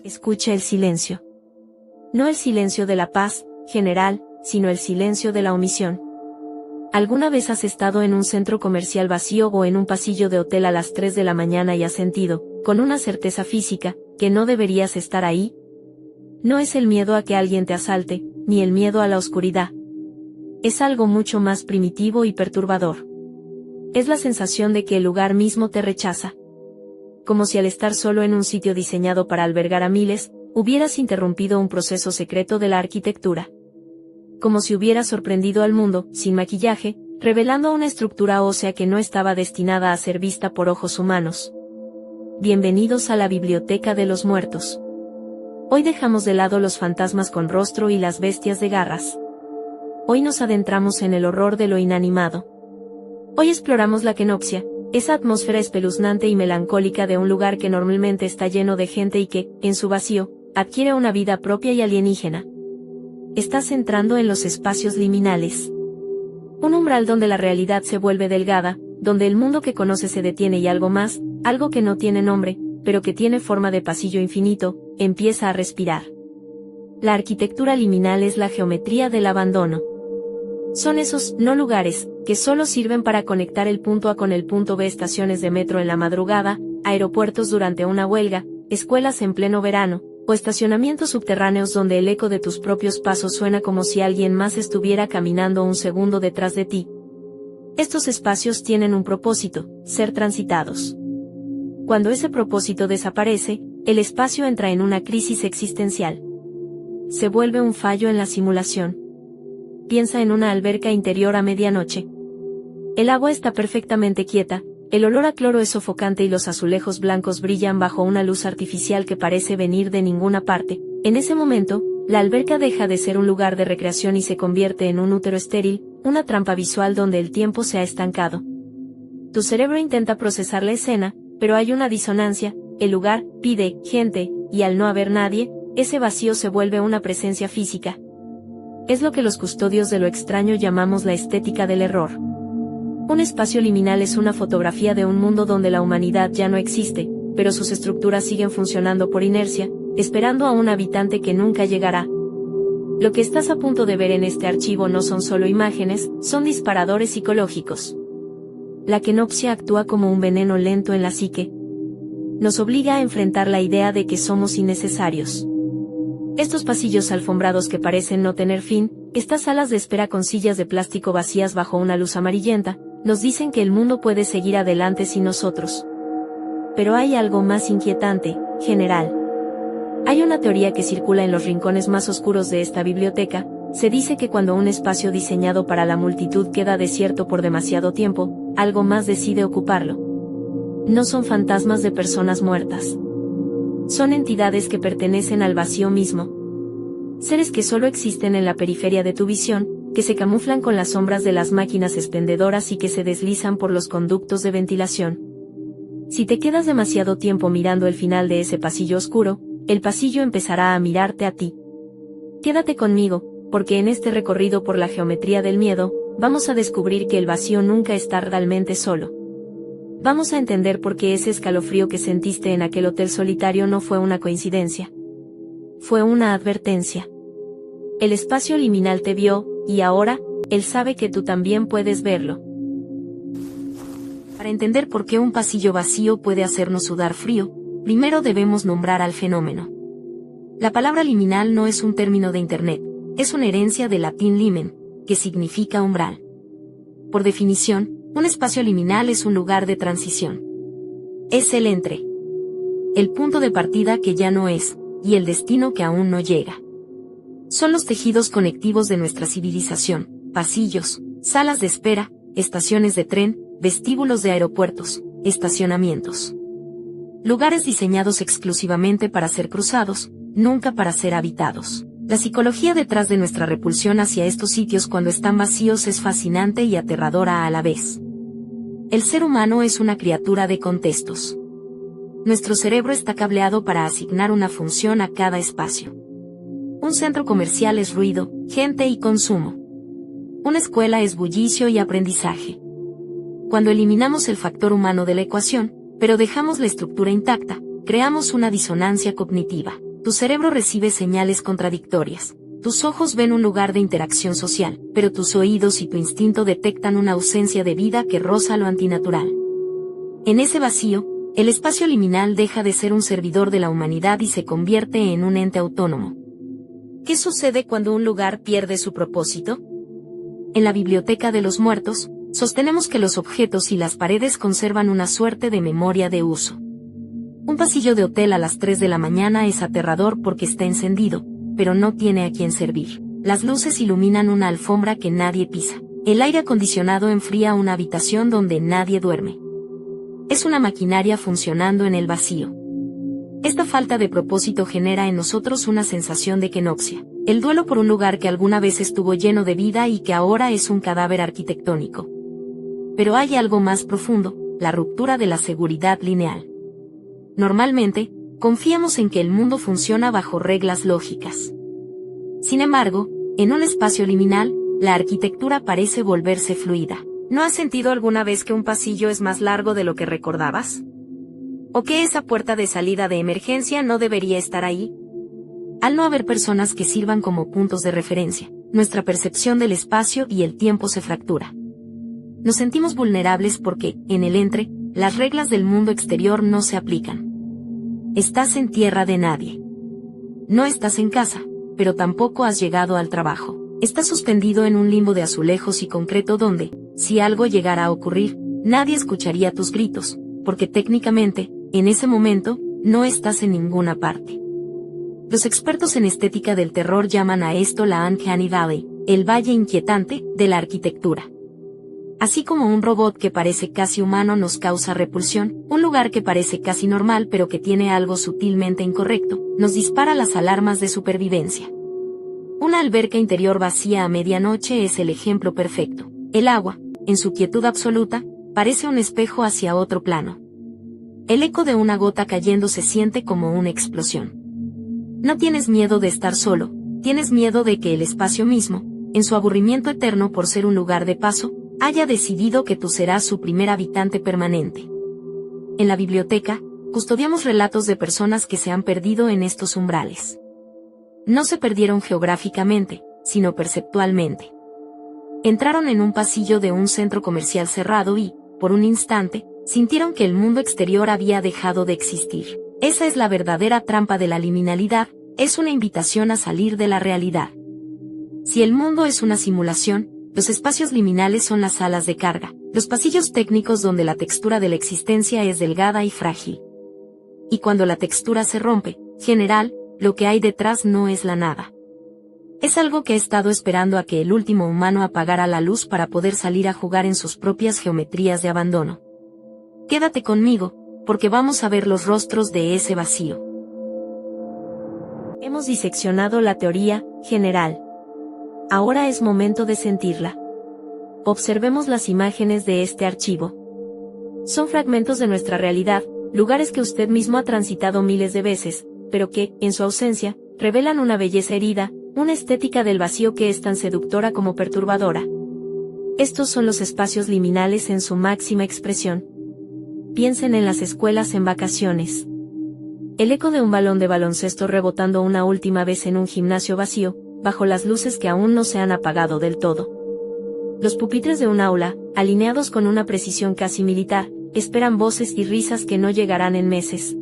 Escucha el silencio. No el silencio de la paz, general, sino el silencio de la omisión. ¿Alguna vez has estado en un centro comercial vacío o en un pasillo de hotel a las 3 de la mañana y has sentido, con una certeza física, que no deberías estar ahí? No es el miedo a que alguien te asalte, ni el miedo a la oscuridad. Es algo mucho más primitivo y perturbador. Es la sensación de que el lugar mismo te rechaza. Como si al estar solo en un sitio diseñado para albergar a miles, hubieras interrumpido un proceso secreto de la arquitectura. Como si hubieras sorprendido al mundo, sin maquillaje, revelando una estructura ósea que no estaba destinada a ser vista por ojos humanos. Bienvenidos a la biblioteca de los muertos. Hoy dejamos de lado los fantasmas con rostro y las bestias de garras. Hoy nos adentramos en el horror de lo inanimado. Hoy exploramos la kenopsia, esa atmósfera espeluznante y melancólica de un lugar que normalmente está lleno de gente y que, en su vacío, adquiere una vida propia y alienígena. Estás entrando en los espacios liminales. Un umbral donde la realidad se vuelve delgada, donde el mundo que conoces se detiene y algo más, algo que no tiene nombre, pero que tiene forma de pasillo infinito, empieza a respirar. La arquitectura liminal es la geometría del abandono. Son esos no lugares, que solo sirven para conectar el punto A con el punto B, estaciones de metro en la madrugada, aeropuertos durante una huelga, escuelas en pleno verano, o estacionamientos subterráneos donde el eco de tus propios pasos suena como si alguien más estuviera caminando un segundo detrás de ti. Estos espacios tienen un propósito, ser transitados. Cuando ese propósito desaparece, el espacio entra en una crisis existencial. Se vuelve un fallo en la simulación. Piensa en una alberca interior a medianoche. El agua está perfectamente quieta, el olor a cloro es sofocante y los azulejos blancos brillan bajo una luz artificial que parece venir de ninguna parte. En ese momento, la alberca deja de ser un lugar de recreación y se convierte en un útero estéril, una trampa visual donde el tiempo se ha estancado. Tu cerebro intenta procesar la escena, pero hay una disonancia, el lugar pide gente, y al no haber nadie, ese vacío se vuelve una presencia física. Es lo que los custodios de lo extraño llamamos la estética del error. Un espacio liminal es una fotografía de un mundo donde la humanidad ya no existe, pero sus estructuras siguen funcionando por inercia, esperando a un habitante que nunca llegará. Lo que estás a punto de ver en este archivo no son solo imágenes, son disparadores psicológicos. La kenopsia actúa como un veneno lento en la psique. Nos obliga a enfrentar la idea de que somos innecesarios. Estos pasillos alfombrados que parecen no tener fin, estas salas de espera con sillas de plástico vacías bajo una luz amarillenta, nos dicen que el mundo puede seguir adelante sin nosotros. Pero hay algo más inquietante, general. Hay una teoría que circula en los rincones más oscuros de esta biblioteca. Se dice que cuando un espacio diseñado para la multitud queda desierto por demasiado tiempo, algo más decide ocuparlo. No son fantasmas de personas muertas. Son entidades que pertenecen al vacío mismo. Seres que solo existen en la periferia de tu visión, que se camuflan con las sombras de las máquinas expendedoras y que se deslizan por los conductos de ventilación. Si te quedas demasiado tiempo mirando el final de ese pasillo oscuro, el pasillo empezará a mirarte a ti. Quédate conmigo, porque en este recorrido por la geometría del miedo, vamos a descubrir que el vacío nunca está realmente solo. Vamos a entender por qué ese escalofrío que sentiste en aquel hotel solitario no fue una coincidencia. Fue una advertencia. El espacio liminal te vio, y ahora, él sabe que tú también puedes verlo. Para entender por qué un pasillo vacío puede hacernos sudar frío, primero debemos nombrar al fenómeno. La palabra liminal no es un término de Internet, es una herencia del latín limen, que significa umbral. Por definición, un espacio liminal es un lugar de transición. Es el entre. El punto de partida que ya no es, y el destino que aún no llega. Son los tejidos conectivos de nuestra civilización, pasillos, salas de espera, estaciones de tren, vestíbulos de aeropuertos, estacionamientos. Lugares diseñados exclusivamente para ser cruzados, nunca para ser habitados. La psicología detrás de nuestra repulsión hacia estos sitios cuando están vacíos es fascinante y aterradora a la vez. El ser humano es una criatura de contextos. Nuestro cerebro está cableado para asignar una función a cada espacio. Un centro comercial es ruido, gente y consumo. Una escuela es bullicio y aprendizaje. Cuando eliminamos el factor humano de la ecuación, pero dejamos la estructura intacta, creamos una disonancia cognitiva. Tu cerebro recibe señales contradictorias. Tus ojos ven un lugar de interacción social, pero tus oídos y tu instinto detectan una ausencia de vida que roza lo antinatural. En ese vacío, el espacio liminal deja de ser un servidor de la humanidad y se convierte en un ente autónomo. ¿Qué sucede cuando un lugar pierde su propósito? En la Biblioteca de los Muertos, sostenemos que los objetos y las paredes conservan una suerte de memoria de uso. Un pasillo de hotel a las 3 de la mañana es aterrador porque está encendido, pero no tiene a quién servir. Las luces iluminan una alfombra que nadie pisa. El aire acondicionado enfría una habitación donde nadie duerme. Es una maquinaria funcionando en el vacío. Esta falta de propósito genera en nosotros una sensación de kenoxia, el duelo por un lugar que alguna vez estuvo lleno de vida y que ahora es un cadáver arquitectónico. Pero hay algo más profundo, la ruptura de la seguridad lineal. Normalmente, confiamos en que el mundo funciona bajo reglas lógicas. Sin embargo, en un espacio liminal, la arquitectura parece volverse fluida. ¿No has sentido alguna vez que un pasillo es más largo de lo que recordabas? ¿O que esa puerta de salida de emergencia no debería estar ahí? Al no haber personas que sirvan como puntos de referencia, nuestra percepción del espacio y el tiempo se fractura. Nos sentimos vulnerables porque, en el entre, las reglas del mundo exterior no se aplican. Estás en tierra de nadie. No estás en casa, pero tampoco has llegado al trabajo. Estás suspendido en un limbo de azulejos y concreto donde, si algo llegara a ocurrir, nadie escucharía tus gritos, porque técnicamente, en ese momento, no estás en ninguna parte. Los expertos en estética del terror llaman a esto la Uncanny Valley, el valle inquietante de la arquitectura. Así como un robot que parece casi humano nos causa repulsión, un lugar que parece casi normal pero que tiene algo sutilmente incorrecto, nos dispara las alarmas de supervivencia. Una alberca interior vacía a medianoche es el ejemplo perfecto. El agua, en su quietud absoluta, parece un espejo hacia otro plano. El eco de una gota cayendo se siente como una explosión. No tienes miedo de estar solo, tienes miedo de que el espacio mismo, en su aburrimiento eterno por ser un lugar de paso, haya decidido que tú serás su primer habitante permanente. En la biblioteca, custodiamos relatos de personas que se han perdido en estos umbrales. No se perdieron geográficamente, sino perceptualmente. Entraron en un pasillo de un centro comercial cerrado y, por un instante, sintieron que el mundo exterior había dejado de existir. Esa es la verdadera trampa de la liminalidad, es una invitación a salir de la realidad. Si el mundo es una simulación, los espacios liminales son las salas de carga, los pasillos técnicos donde la textura de la existencia es delgada y frágil. Y cuando la textura se rompe, general, lo que hay detrás no es la nada. Es algo que ha estado esperando a que el último humano apagara la luz para poder salir a jugar en sus propias geometrías de abandono. Quédate conmigo, porque vamos a ver los rostros de ese vacío. Hemos diseccionado la teoría general. Ahora es momento de sentirla. Observemos las imágenes de este archivo. Son fragmentos de nuestra realidad, lugares que usted mismo ha transitado miles de veces, pero que, en su ausencia, revelan una belleza herida, una estética del vacío que es tan seductora como perturbadora. Estos son los espacios liminales en su máxima expresión. Piensen en las escuelas en vacaciones. El eco de un balón de baloncesto rebotando una última vez en un gimnasio vacío, bajo las luces que aún no se han apagado del todo. Los pupitres de un aula, alineados con una precisión casi militar, esperan voces y risas que no llegarán en meses.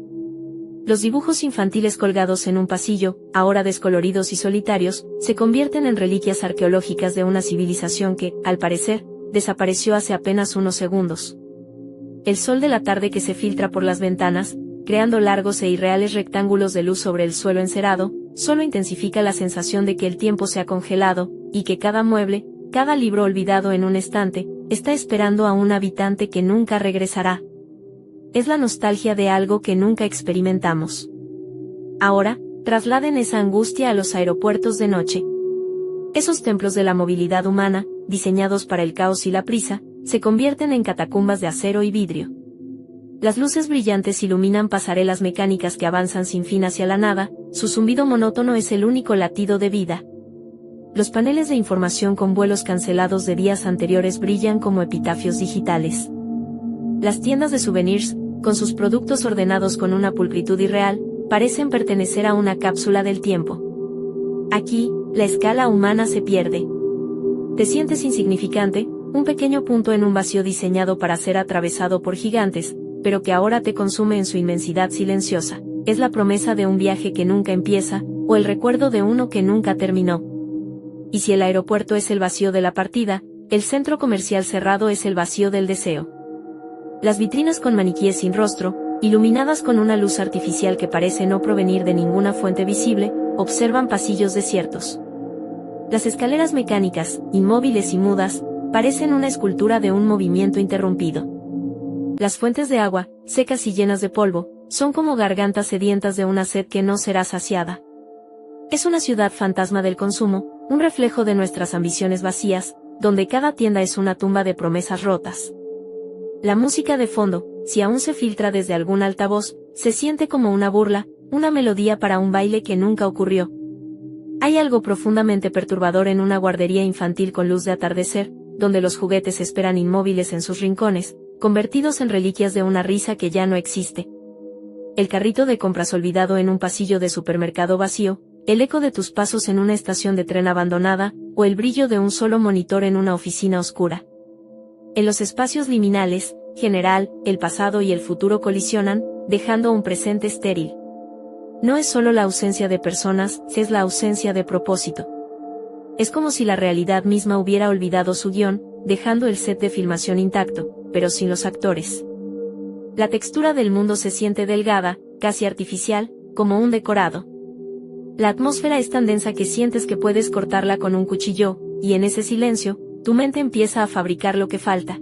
Los dibujos infantiles colgados en un pasillo, ahora descoloridos y solitarios, se convierten en reliquias arqueológicas de una civilización que, al parecer, desapareció hace apenas unos segundos. El sol de la tarde que se filtra por las ventanas, creando largos e irreales rectángulos de luz sobre el suelo encerado, solo intensifica la sensación de que el tiempo se ha congelado, y que cada mueble, cada libro olvidado en un estante, está esperando a un habitante que nunca regresará. Es la nostalgia de algo que nunca experimentamos. Ahora, trasladen esa angustia a los aeropuertos de noche. Esos templos de la movilidad humana, diseñados para el caos y la prisa, se convierten en catacumbas de acero y vidrio. Las luces brillantes iluminan pasarelas mecánicas que avanzan sin fin hacia la nada, su zumbido monótono es el único latido de vida. Los paneles de información con vuelos cancelados de días anteriores brillan como epitafios digitales. Las tiendas de souvenirs, con sus productos ordenados con una pulcritud irreal, parecen pertenecer a una cápsula del tiempo. Aquí, la escala humana se pierde. Te sientes insignificante, un pequeño punto en un vacío diseñado para ser atravesado por gigantes, pero que ahora te consume en su inmensidad silenciosa. Es la promesa de un viaje que nunca empieza, o el recuerdo de uno que nunca terminó. Y si el aeropuerto es el vacío de la partida, el centro comercial cerrado es el vacío del deseo. Las vitrinas con maniquíes sin rostro, iluminadas con una luz artificial que parece no provenir de ninguna fuente visible, observan pasillos desiertos. Las escaleras mecánicas, inmóviles y mudas, parecen una escultura de un movimiento interrumpido. Las fuentes de agua, secas y llenas de polvo, son como gargantas sedientas de una sed que no será saciada. Es una ciudad fantasma del consumo, un reflejo de nuestras ambiciones vacías, donde cada tienda es una tumba de promesas rotas. La música de fondo, si aún se filtra desde algún altavoz, se siente como una burla, una melodía para un baile que nunca ocurrió. Hay algo profundamente perturbador en una guardería infantil con luz de atardecer, donde los juguetes esperan inmóviles en sus rincones, convertidos en reliquias de una risa que ya no existe. El carrito de compras olvidado en un pasillo de supermercado vacío, el eco de tus pasos en una estación de tren abandonada, o el brillo de un solo monitor en una oficina oscura. En los espacios liminales, general, el pasado y el futuro colisionan, dejando un presente estéril. No es solo la ausencia de personas, es la ausencia de propósito. Es como si la realidad misma hubiera olvidado su guión, dejando el set de filmación intacto, pero sin los actores. La textura del mundo se siente delgada, casi artificial, como un decorado. La atmósfera es tan densa que sientes que puedes cortarla con un cuchillo, y en ese silencio, tu mente empieza a fabricar lo que falta.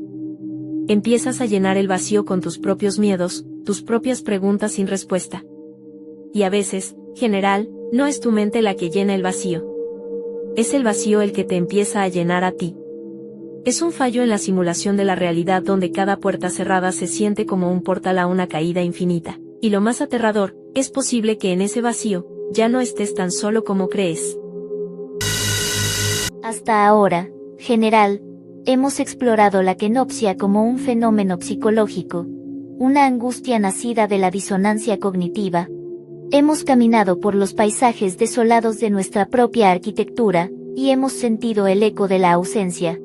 Empiezas a llenar el vacío con tus propios miedos, tus propias preguntas sin respuesta. Y a veces, general, no es tu mente la que llena el vacío. Es el vacío el que te empieza a llenar a ti. Es un fallo en la simulación de la realidad donde cada puerta cerrada se siente como un portal a una caída infinita. Y lo más aterrador, es posible que en ese vacío, ya no estés tan solo como crees. Hasta ahora, general, hemos explorado la kenopsia como un fenómeno psicológico, una angustia nacida de la disonancia cognitiva. Hemos caminado por los paisajes desolados de nuestra propia arquitectura, y hemos sentido el eco de la ausencia.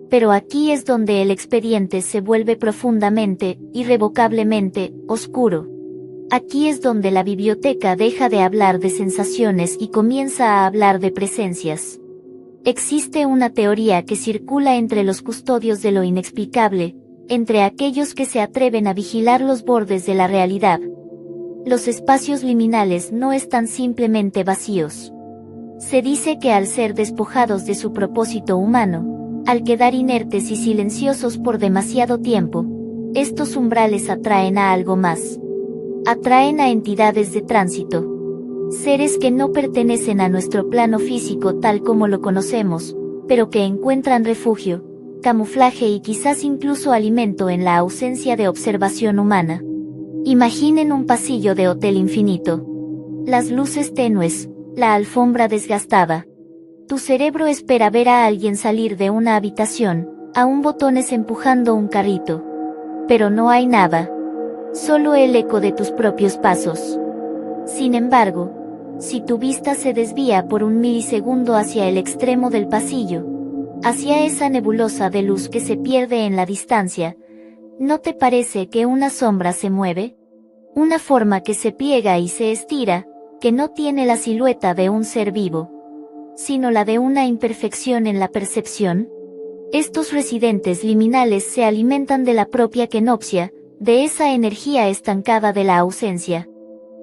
Pero aquí es donde el expediente se vuelve profundamente, irrevocablemente, oscuro. Aquí es donde la biblioteca deja de hablar de sensaciones y comienza a hablar de presencias. Existe una teoría que circula entre los custodios de lo inexplicable, entre aquellos que se atreven a vigilar los bordes de la realidad. Los espacios liminales no están simplemente vacíos. Se dice que al ser despojados de su propósito humano, al quedar inertes y silenciosos por demasiado tiempo, estos umbrales atraen a algo más. Atraen a entidades de tránsito. Seres que no pertenecen a nuestro plano físico tal como lo conocemos, pero que encuentran refugio, camuflaje y quizás incluso alimento en la ausencia de observación humana. Imaginen un pasillo de hotel infinito. Las luces tenues, la alfombra desgastada. Tu cerebro espera ver a alguien salir de una habitación, aún botones empujando un carrito. Pero no hay nada. Solo el eco de tus propios pasos. Sin embargo, si tu vista se desvía por un milisegundo hacia el extremo del pasillo, hacia esa nebulosa de luz que se pierde en la distancia, ¿no te parece que una sombra se mueve? Una forma que se pliega y se estira, que no tiene la silueta de un ser vivo, sino la de una imperfección en la percepción. Estos residentes liminales se alimentan de la propia kenopsia, de esa energía estancada de la ausencia.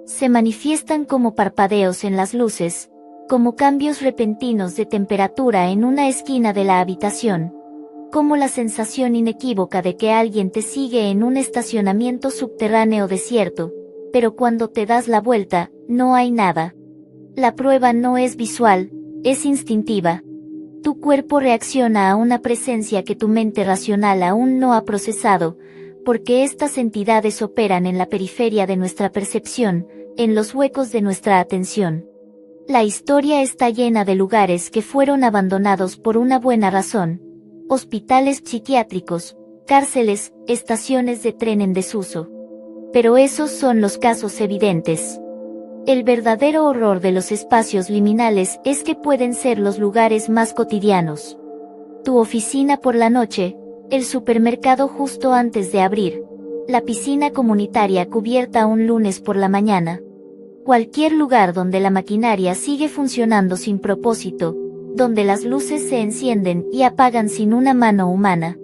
Se manifiestan como parpadeos en las luces, como cambios repentinos de temperatura en una esquina de la habitación, como la sensación inequívoca de que alguien te sigue en un estacionamiento subterráneo desierto, pero cuando te das la vuelta, no hay nada. La prueba no es visual, es instintiva. Tu cuerpo reacciona a una presencia que tu mente racional aún no ha procesado, porque estas entidades operan en la periferia de nuestra percepción, en los huecos de nuestra atención. La historia está llena de lugares que fueron abandonados por una buena razón: hospitales psiquiátricos, cárceles, estaciones de tren en desuso. Pero esos son los casos evidentes. El verdadero horror de los espacios liminales es que pueden ser los lugares más cotidianos. Tu oficina por la noche, el supermercado justo antes de abrir, la piscina comunitaria cubierta un lunes por la mañana. Cualquier lugar donde la maquinaria sigue funcionando sin propósito, donde las luces se encienden y apagan sin una mano humana.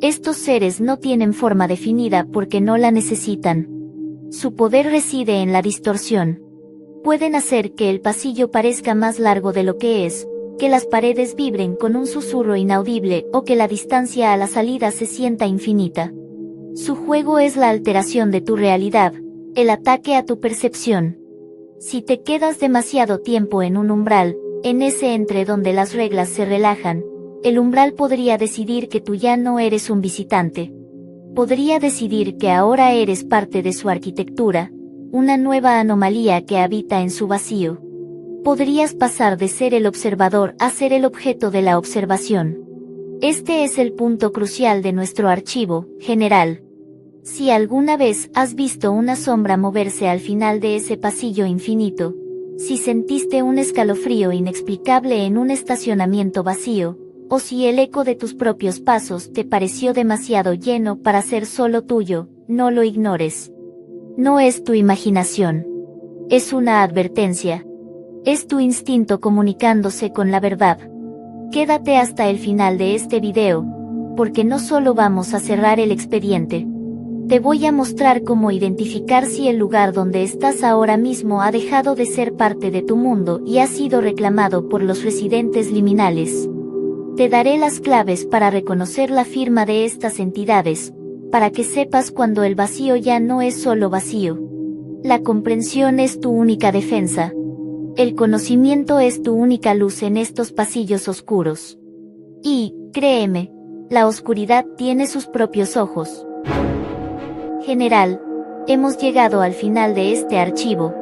Estos seres no tienen forma definida porque no la necesitan. Su poder reside en la distorsión. Pueden hacer que el pasillo parezca más largo de lo que es, que las paredes vibren con un susurro inaudible o que la distancia a la salida se sienta infinita. Su juego es la alteración de tu realidad, el ataque a tu percepción. Si te quedas demasiado tiempo en un umbral, en ese entre donde las reglas se relajan, el umbral podría decidir que tú ya no eres un visitante. Podría decidir que ahora eres parte de su arquitectura, una nueva anomalía que habita en su vacío. Podrías pasar de ser el observador a ser el objeto de la observación. Este es el punto crucial de nuestro archivo general. Si alguna vez has visto una sombra moverse al final de ese pasillo infinito, si sentiste un escalofrío inexplicable en un estacionamiento vacío, o si el eco de tus propios pasos te pareció demasiado lleno para ser solo tuyo, no lo ignores. No es tu imaginación. Es una advertencia. Es tu instinto comunicándose con la verdad. Quédate hasta el final de este video, porque no solo vamos a cerrar el expediente. Te voy a mostrar cómo identificar si el lugar donde estás ahora mismo ha dejado de ser parte de tu mundo y ha sido reclamado por los residentes liminales. Te daré las claves para reconocer la firma de estas entidades, para que sepas cuando el vacío ya no es solo vacío. La comprensión es tu única defensa. El conocimiento es tu única luz en estos pasillos oscuros. Y, créeme, la oscuridad tiene sus propios ojos. General, hemos llegado al final de este archivo.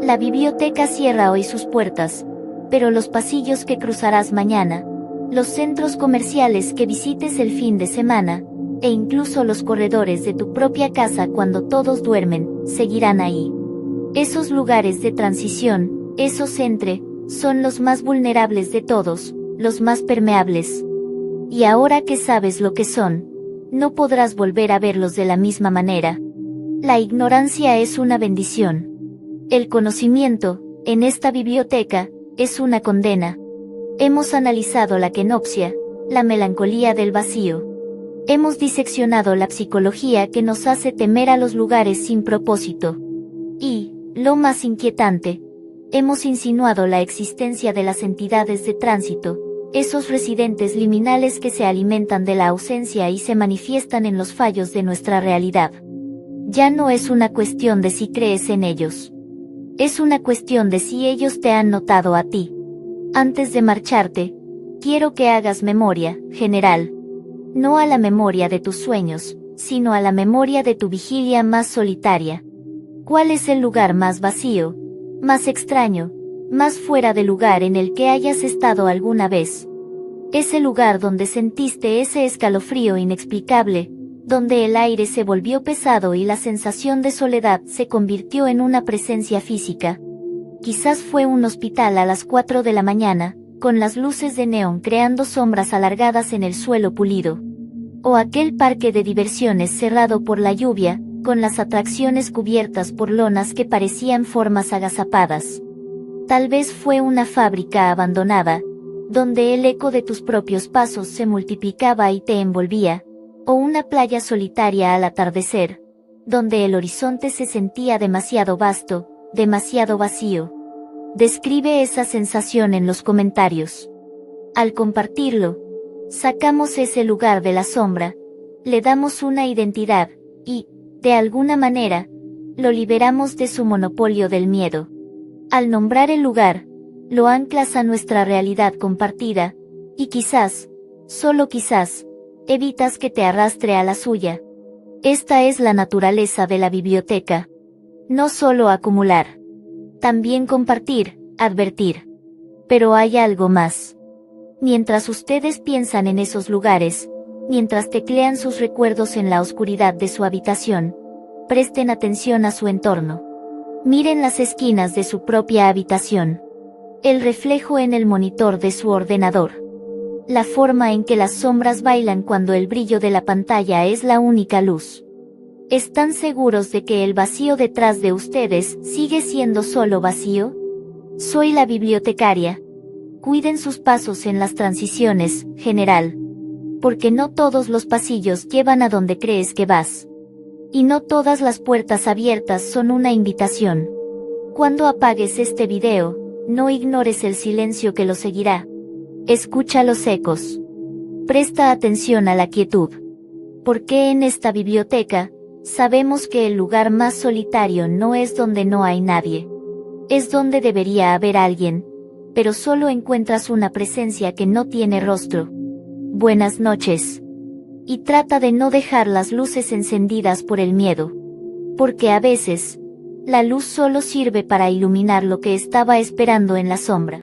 La biblioteca cierra hoy sus puertas, pero los pasillos que cruzarás mañana, los centros comerciales que visites el fin de semana, e incluso los corredores de tu propia casa cuando todos duermen, seguirán ahí. Esos lugares de transición, esos son los más vulnerables de todos, los más permeables. Y ahora que sabes lo que son, no podrás volver a verlos de la misma manera. La ignorancia es una bendición. El conocimiento, en esta biblioteca, es una condena. Hemos analizado la kenopsia, la melancolía del vacío. Hemos diseccionado la psicología que nos hace temer a los lugares sin propósito. Y, lo más inquietante, hemos insinuado la existencia de las entidades de tránsito, esos residentes liminales que se alimentan de la ausencia y se manifiestan en los fallos de nuestra realidad. Ya no es una cuestión de si crees en ellos. Es una cuestión de si ellos te han notado a ti. Antes de marcharte, quiero que hagas memoria, general. No a la memoria de tus sueños, sino a la memoria de tu vigilia más solitaria. ¿Cuál es el lugar más vacío, más extraño, más fuera de lugar en el que hayas estado alguna vez? Ese lugar donde sentiste ese escalofrío inexplicable, donde el aire se volvió pesado y la sensación de soledad se convirtió en una presencia física. Quizás fue un hospital a las 4 de la mañana, con las luces de neón creando sombras alargadas en el suelo pulido. O aquel parque de diversiones cerrado por la lluvia, con las atracciones cubiertas por lonas que parecían formas agazapadas. Tal vez fue una fábrica abandonada, donde el eco de tus propios pasos se multiplicaba y te envolvía, o una playa solitaria al atardecer, donde el horizonte se sentía demasiado vasto, demasiado vacío. Describe esa sensación en los comentarios. Al compartirlo, sacamos ese lugar de la sombra, le damos una identidad, y, de alguna manera, lo liberamos de su monopolio del miedo. Al nombrar el lugar, lo anclas a nuestra realidad compartida, y quizás, solo quizás, evitas que te arrastre a la suya. Esta es la naturaleza de la biblioteca. No solo acumular. También compartir, advertir. Pero hay algo más. Mientras ustedes piensan en esos lugares, mientras teclean sus recuerdos en la oscuridad de su habitación, presten atención a su entorno. Miren las esquinas de su propia habitación. El reflejo en el monitor de su ordenador. La forma en que las sombras bailan cuando el brillo de la pantalla es la única luz. ¿Están seguros de que el vacío detrás de ustedes sigue siendo solo vacío? Soy la bibliotecaria. Cuiden sus pasos en las transiciones, general. Porque no todos los pasillos llevan a donde crees que vas. Y no todas las puertas abiertas son una invitación. Cuando apagues este video, no ignores el silencio que lo seguirá. Escucha los ecos. Presta atención a la quietud. Porque en esta biblioteca, sabemos que el lugar más solitario no es donde no hay nadie. Es donde debería haber alguien, pero solo encuentras una presencia que no tiene rostro. Buenas noches. Y trata de no dejar las luces encendidas por el miedo. Porque a veces, la luz solo sirve para iluminar lo que estaba esperando en la sombra.